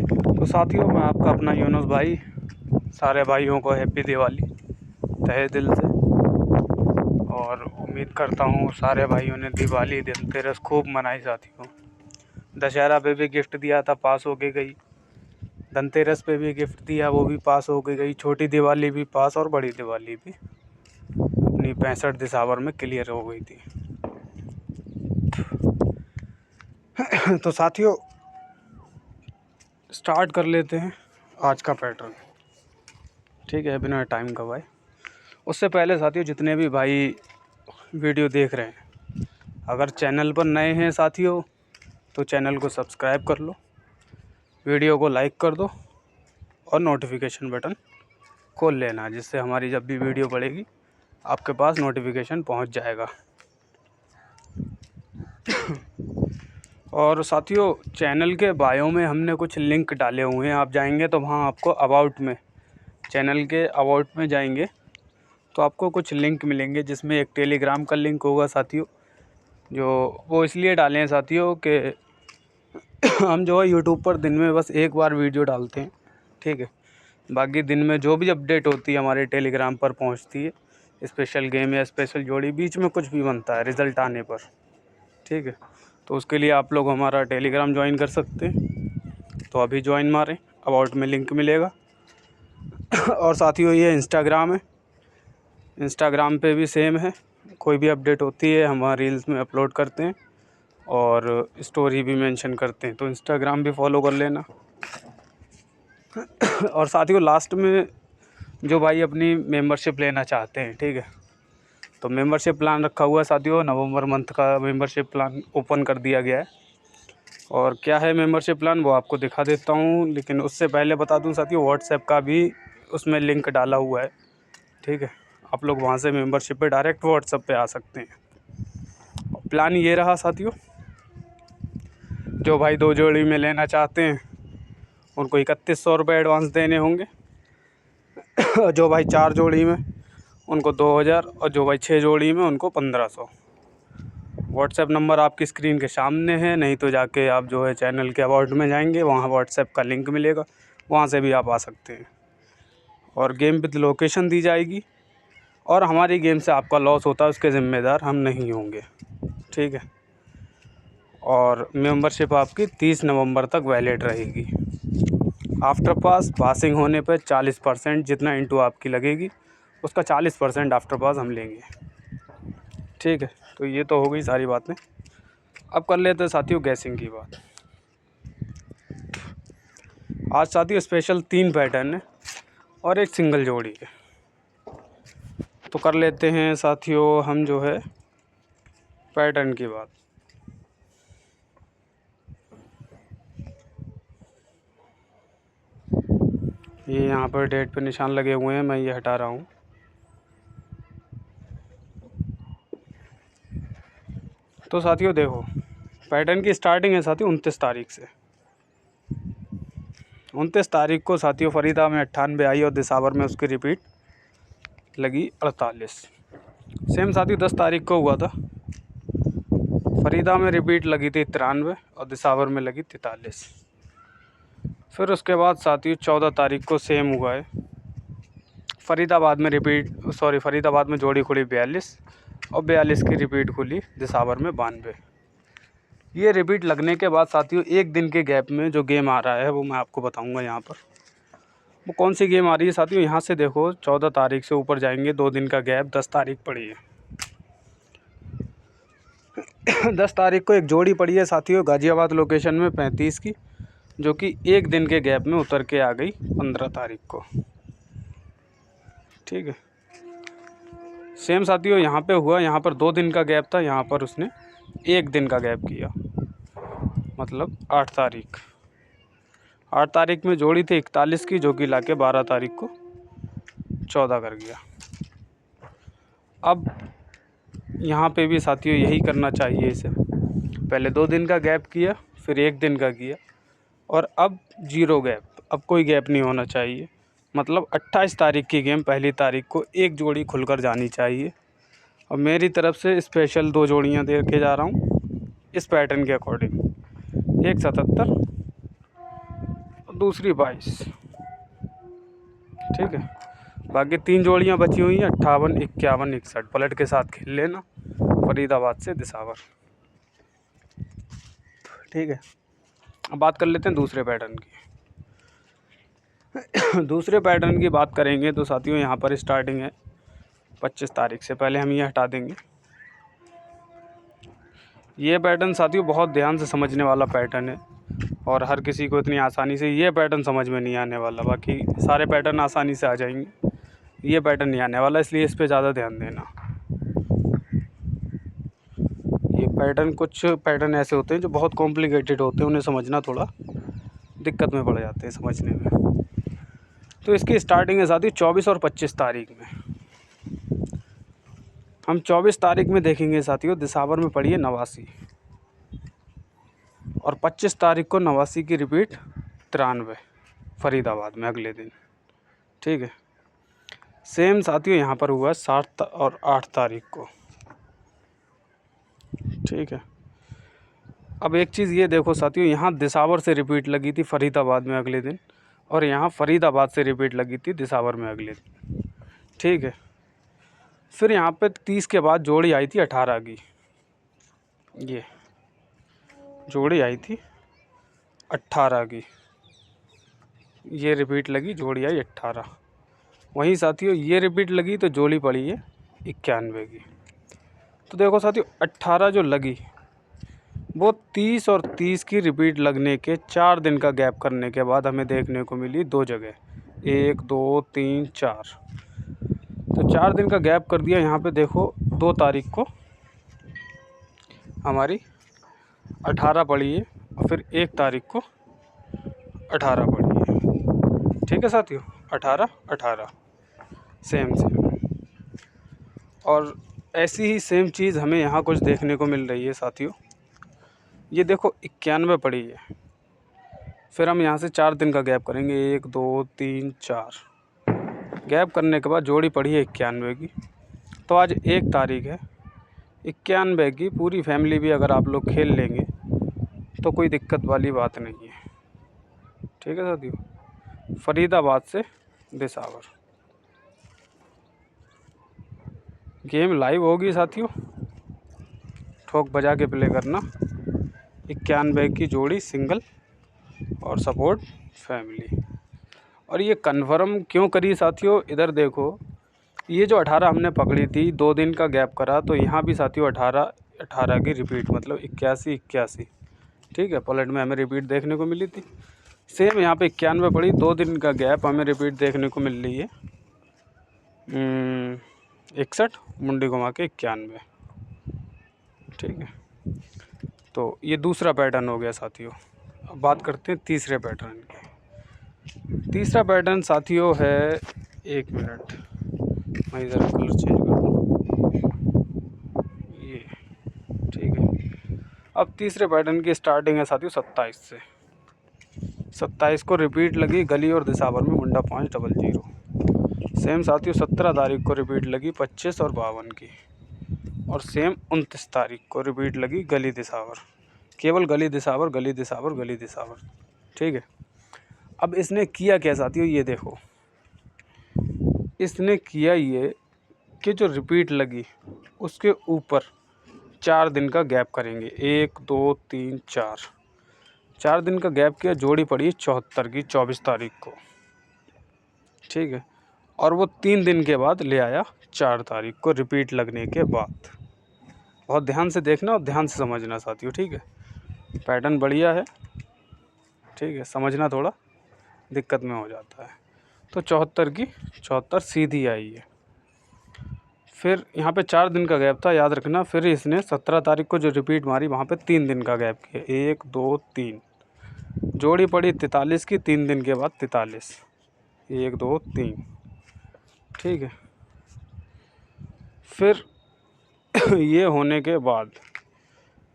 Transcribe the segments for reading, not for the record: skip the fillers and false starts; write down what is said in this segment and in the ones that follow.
तो साथियों, मैं आपका अपना यूनुस भाई सारे भाइयों को हैप्पी दिवाली तहे दिल से। और उम्मीद करता हूँ सारे भाइयों ने दिवाली धनतेरस खूब मनाई। साथियों, दशहरा पे भी गिफ्ट दिया था, पास हो के गई। धनतेरस पे भी गिफ्ट दिया, वो भी पास हो के गई। छोटी दिवाली भी पास और बड़ी दिवाली भी अपनी 65 दिसंबर में क्लियर हो गई थी। तो साथियों, स्टार्ट कर लेते हैं आज का पैटर्न। ठीक है, बिना टाइम गवाए। उससे पहले साथियों, जितने भी भाई वीडियो देख रहे हैं, अगर चैनल पर नए हैं साथियों, तो चैनल को सब्सक्राइब कर लो, वीडियो को लाइक कर दो और नोटिफिकेशन बटन खोल लेना, जिससे हमारी जब भी वीडियो पड़ेगी आपके पास नोटिफिकेशन पहुंच जाएगा। और साथियों, चैनल के बायो में हमने कुछ लिंक डाले हुए हैं। आप जाएंगे तो वहाँ आपको अबाउट में, चैनल के अबाउट में जाएंगे तो आपको कुछ लिंक मिलेंगे, जिसमें एक टेलीग्राम का लिंक होगा साथियों। जो वो इसलिए डाले हैं साथियों कि हम जो है यूट्यूब पर दिन में बस एक बार वीडियो डालते हैं, ठीक है। बाकी दिन में जो भी अपडेट होती है हमारे टेलीग्राम पर पहुंचती है। स्पेशल गेम या स्पेशल जोड़ी, बीच में कुछ भी बनता है रिज़ल्ट आने पर, ठीक है। तो उसके लिए आप लोग हमारा टेलीग्राम ज्वाइन कर सकते हैं। तो अभी ज्वाइन मारें, अबाउट में लिंक मिलेगा। और साथियों, ये इंस्टाग्राम है, इंस्टाग्राम पे भी सेम है। कोई भी अपडेट होती है हम रील्स में अपलोड करते हैं और स्टोरी भी मेंशन करते हैं, तो इंस्टाग्राम भी फॉलो कर लेना। और साथियों, लास्ट में जो भाई अपनी मेंबरशिप लेना चाहते हैं, ठीक है, तो मेंबरशिप प्लान रखा हुआ है साथियों। नवंबर मंथ का मेंबरशिप प्लान ओपन कर दिया गया है। और क्या है मेंबरशिप प्लान, वो आपको दिखा देता हूँ। लेकिन उससे पहले बता दूँ साथियों, व्हाट्सएप का भी उसमें लिंक डाला हुआ है, ठीक है। आप लोग वहाँ से मेंबरशिप पे डायरेक्ट व्हाट्सएप पे आ सकते हैं। प्लान ये रहा साथियों, जो भाई 2 जोड़ी में लेना चाहते हैं उनको 3100 रुपये एडवांस देने होंगे। जो भाई 4 जोड़ी में उनको 2000, और जो भाई 6 जोड़ी में उनको 1500। व्हाट्सएप नंबर आपकी स्क्रीन के सामने है, नहीं तो जाके आप जो है चैनल के अबाउट में जाएंगे, वहाँ व्हाट्सएप का लिंक मिलेगा, वहाँ से भी आप आ सकते हैं। और गेम विद लोकेशन दी जाएगी, और हमारी गेम से आपका लॉस होता है उसके ज़िम्मेदार हम नहीं होंगे, ठीक है। और मेंबरशिप आपकी 30 नवंबर तक वैलिड रहेगी। आफ्टर पासिंग होने पर 40% जितना इंटू आपकी लगेगी, उसका 40% आफ्टर पास हम लेंगे, ठीक है। तो ये तो हो गई सारी बातें। अब कर लेते हैं साथियों गैसिंग की बात। आज साथियों स्पेशल 3 पैटर्न है और एक सिंगल जोड़ी है। तो कर लेते हैं साथियों हम जो है पैटर्न की बात। ये यहाँ पर डेट पे निशान लगे हुए हैं, मैं ये हटा रहा हूँ। तो साथियों देखो, पैटर्न की स्टार्टिंग है साथियों 29 तारीख से। 29 तारीख को साथियों फरीदा में 98 आई और दिसावर में उसकी रिपीट लगी 48। सेम साथियों 10 तारीख को हुआ था, फरीदा में रिपीट लगी थी 93 और दिसावर में लगी 43। फिर उसके बाद साथियों 14 तारीख को सेम हुआ है, फरीदाबाद में जोड़ी खुली 42 और 42 की रिपीट खुली दिसावर में 92। ये रिपीट लगने के बाद साथियों एक दिन के गैप में जो गेम आ रहा है वो मैं आपको बताऊंगा यहाँ पर। वो कौन सी गेम आ रही है साथियों, यहाँ से देखो 14 तारीख से ऊपर जाएंगे, 2 दिन का गैप, 10 तारीख पड़ी है। 10 तारीख को एक जोड़ी पड़ी है साथियों गाज़ियाबाद लोकेशन में 35 की, जो कि एक दिन के गैप में उतर के आ गई 15 तारीख को, ठीक है। सेम साथियों यहाँ पे हुआ, यहाँ पर 2 दिन का गैप था, यहाँ पर उसने एक दिन का गैप किया, मतलब 8 तारीख में जोड़ी थी 41 की, जो कि लाके 12 तारीख को 14 कर गया। अब यहाँ पे भी साथियों यही करना चाहिए इसे, पहले 2 दिन का गैप किया, फिर 1 दिन का किया, और अब 0 गैप, अब कोई गैप नहीं होना चाहिए। मतलब 28 तारीख की गेम पहली तारीख को एक जोड़ी खुलकर जानी चाहिए। और मेरी तरफ से स्पेशल 2 जोड़ियाँ दे के जा रहा हूँ इस पैटर्न के अकॉर्डिंग, 177 दूसरी 22, ठीक है। बाकी 3 जोड़ियाँ बची हुई हैं 58, 51, 61 पलट के साथ खेल लेना, फरीदाबाद से दिसावर, ठीक है। अब बात कर लेते हैं दूसरे पैटर्न की। दूसरे पैटर्न की बात करेंगे तो साथियों यहाँ पर स्टार्टिंग है 25 तारीख से। पहले हम ये हटा देंगे। ये पैटर्न साथियों बहुत ध्यान से समझने वाला पैटर्न है और हर किसी को इतनी आसानी से ये पैटर्न समझ में नहीं आने वाला। बाकी सारे पैटर्न आसानी से आ जाएंगे, ये पैटर्न नहीं आने वाला, इसलिए इस पे ज़्यादा ध्यान देना। ये पैटर्न, कुछ पैटर्न ऐसे होते हैं जो बहुत कॉम्प्लिकेटेड होते हैं, उन्हें समझना थोड़ा दिक्कत में पड़ जाते हैं समझने में। तो इसकी स्टार्टिंग है साथियों 24 और 25 तारीख में। हम 24 तारीख में देखेंगे साथियों दिसावर में पड़ी है 89 और 25 तारीख को 89 की रिपीट 93 फरीदाबाद में अगले दिन, ठीक है। सेम साथियों यहाँ पर हुआ 7 और 8 तारीख को, ठीक है। अब एक चीज़ ये देखो साथियों, यहाँ दिसावर से रिपीट लगी थी फरीदाबाद में अगले दिन और यहाँ फरीदाबाद से रिपीट लगी थी दिसावर में अगले दिन, ठीक है। फिर यहाँ पे 30 के बाद जोड़ी आई थी 18 की, ये जोड़ी आई थी 18 की, ये रिपीट लगी, जोड़ी आई 18। वहीं साथियों ये रिपीट लगी तो जोड़ी पड़ी है 91 की। तो देखो साथियों 18 जो लगी वो 30 और 30 की रिपीट लगने के 4 दिन का गैप करने के बाद हमें देखने को मिली 2 जगह, 1 2 3 4। तो 4 दिन का गैप कर दिया। यहाँ पे देखो 2 तारीख को हमारी 18 पड़ी है और फिर 1 तारीख को 18 पड़ी है, ठीक है साथियों। 18 18 सेम। और ऐसी ही सेम चीज़ हमें यहाँ कुछ देखने को मिल रही है साथियों। ये देखो 91 पड़ी है, फिर हम यहाँ से 4 दिन का गैप करेंगे, 1 2 3 4 गैप करने के बाद जोड़ी पड़ी है 91 की। तो आज 1 तारीख है, 91 की पूरी फैमिली भी अगर आप लोग खेल लेंगे तो कोई दिक्कत वाली बात नहीं है, ठीक है साथियों। फरीदाबाद से दिसावर गेम लाइव होगी साथियों, ठोक बजा के प्ले करना। 91 की जोड़ी सिंगल और सपोर्ट फैमिली। और ये कन्फर्म क्यों करी साथियों, इधर देखो ये जो 18 हमने पकड़ी थी, 2 दिन का गैप करा तो यहाँ भी साथियों 18 18 की रिपीट, मतलब 81 81, ठीक है। पलट में हमें रिपीट देखने को मिली थी। सेम यहाँ पे 91 पड़ी, 2 दिन का गैप हमें रिपीट देखने को मिल रही है 61 मुंडी घुमा के 91, ठीक है। तो ये दूसरा पैटर्न हो गया साथियों। अब बात करते हैं तीसरे पैटर्न की। तीसरा पैटर्न साथियों है, 1 मिनट मैं इधर कलर चेंज कर दूँ, ये ठीक है। अब तीसरे पैटर्न की स्टार्टिंग है साथियों 27 से। 27 को रिपीट लगी गली और दिसावर में मुंडा 500। सेम साथियों 17 तारीख को रिपीट लगी 25 और 52 की, और सेम 29 तारीख को रिपीट लगी गली दिसावर, केवल गली दिसावर गली दिसावर गली दिसावर, ठीक है। अब इसने किया क्या साथियों, ये देखो इसने किया ये कि जो रिपीट लगी उसके ऊपर 4 दिन का गैप करेंगे, 1 2 3 4 दिन का गैप किया, जोड़ी पड़ी 74 की 24 तारीख को, ठीक है। और वो 3 दिन के बाद ले आया 4 तारीख को रिपीट लगने के बाद। बहुत ध्यान से देखना और ध्यान से समझना साथियों, ठीक है। पैटर्न बढ़िया है, ठीक है, समझना थोड़ा दिक्कत में हो जाता है। तो 74 की 74 सीधी आई है। फिर यहाँ पे 4 दिन का गैप था, याद रखना। फिर इसने 17 तारीख को जो रिपीट मारी वहाँ पे 3 दिन का गैप किया, 1 2 3, जोड़ी पड़ी 43 की 3 दिन के बाद 43, 1 2 3, ठीक है। फिर ये होने के बाद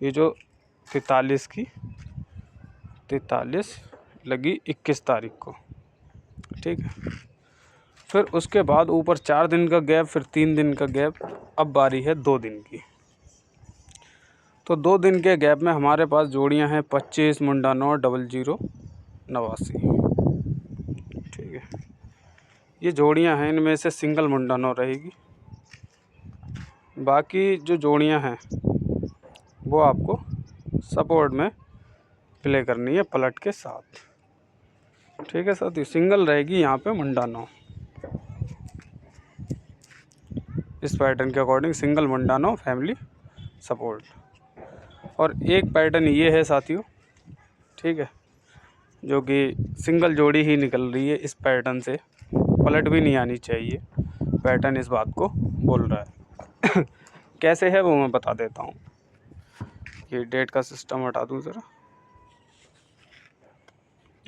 ये जो 43 की 43 लगी 21 तारीख को, ठीक है। फिर उसके बाद ऊपर 4 दिन का गैप, फिर 3 दिन का गैप, अब बारी है 2 दिन की। तो 2 दिन के गैप में हमारे पास जोड़ियां हैं 25 मुंडा 9 00 89, ठीक है, ये जोड़ियां हैं, इनमें से सिंगल मुंडनो रहेगी। बाकी जो जोड़ियां हैं वो आपको सपोर्ट में प्ले करनी है पलट के साथ। ठीक है साथियों, सिंगल रहेगी यहाँ पे मुंडानो। इस पैटर्न के अकॉर्डिंग सिंगल मुंडानो फैमिली सपोर्ट। और एक पैटर्न ये है साथियों, ठीक है, जो कि सिंगल जोड़ी ही निकल रही है। इस पैटर्न से पलट भी नहीं आनी चाहिए, पैटर्न इस बात को बोल रहा है। कैसे है वो मैं बता देता हूँ। ये डेट का सिस्टम हटा दूँ ज़रा।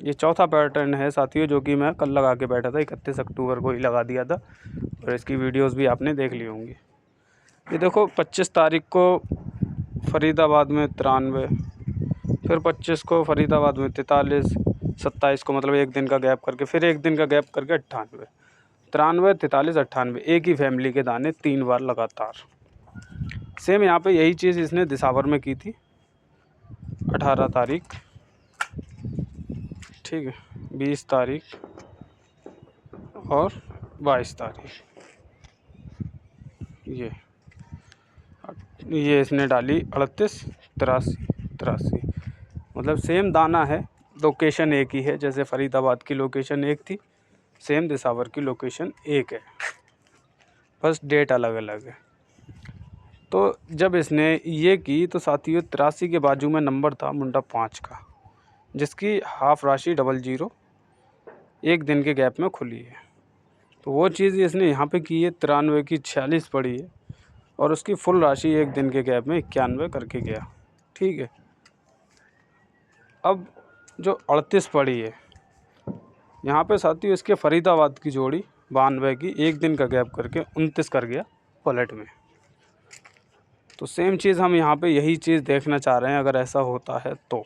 ये चौथा पैटर्न है साथियों, जो कि मैं कल लगा के बैठा था, 31 अक्टूबर को ही लगा दिया था, और इसकी वीडियोस भी आपने देख ली होंगी। ये देखो 25 तारीख को फरीदाबाद में 93, फिर 25 को फरीदाबाद में 43, 27 को मतलब एक दिन का गैप करके, फिर एक दिन का गैप करके 98, 93, 43, 98, एक ही फैमिली के दाने 3 बार लगातार। सेम यहाँ पे यही चीज़ इसने दिसावर में की थी 18 तारीख, ठीक है, 20 तारीख और 22 तारीख। ये इसने डाली 38, 83, 83, मतलब सेम दाना है, लोकेशन एक ही है। जैसे फरीदाबाद की लोकेशन एक थी, सेम दिसावर की लोकेशन एक है, बस डेट अलग अलग है। तो जब इसने ये की तो साथियों 83 के बाजू में नंबर था मुंडा 5 का, जिसकी हाफ राशि 00 एक दिन के गैप में खुली है। तो वो चीज़ इसने यहाँ पे की है, 93 की 46 पड़ी है, और उसकी फुल राशि एक दिन के गैप में 91 करके गया। ठीक है, अब जो 38 पड़ी है यहाँ पे साथियों, इसके फरीदाबाद की जोड़ी 92 की एक दिन का गैप करके 29 कर गया पलट में। तो सेम चीज़ हम यहाँ पे यही चीज़ देखना चाह रहे हैं, अगर ऐसा होता है तो,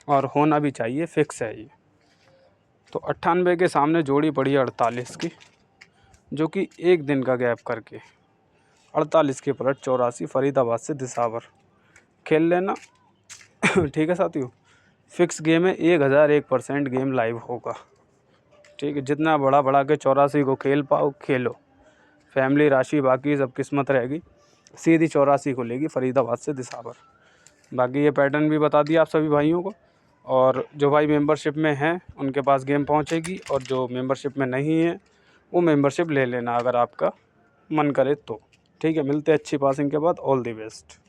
और होना भी चाहिए, फिक्स है ये। तो 98 के सामने जोड़ी पड़ी है 48 की, जो कि एक दिन का गैप करके 48 की पलट 84 फरीदाबाद से दिसावर खेल लेना। ठीक है साथियों, फिक्स गेम है, 1001% गेम लाइव होगा। ठीक है, जितना बढ़ा के 84 को खेल पाओ खेलो, फैमिली राशि बाकी सब किस्मत रहेगी, सीधी 84 को लेगी फरीदाबाद से दिसावर। बाकी ये पैटर्न भी बता दिया आप सभी भाइयों को, और जो भाई मेंबरशिप में हैं उनके पास गेम पहुंचेगी, और जो मेंबरशिप में नहीं है वो मेंबरशिप ले लेना अगर आपका मन करे तो। ठीक है, मिलते हैं अच्छी पासिंग के बाद। All the best.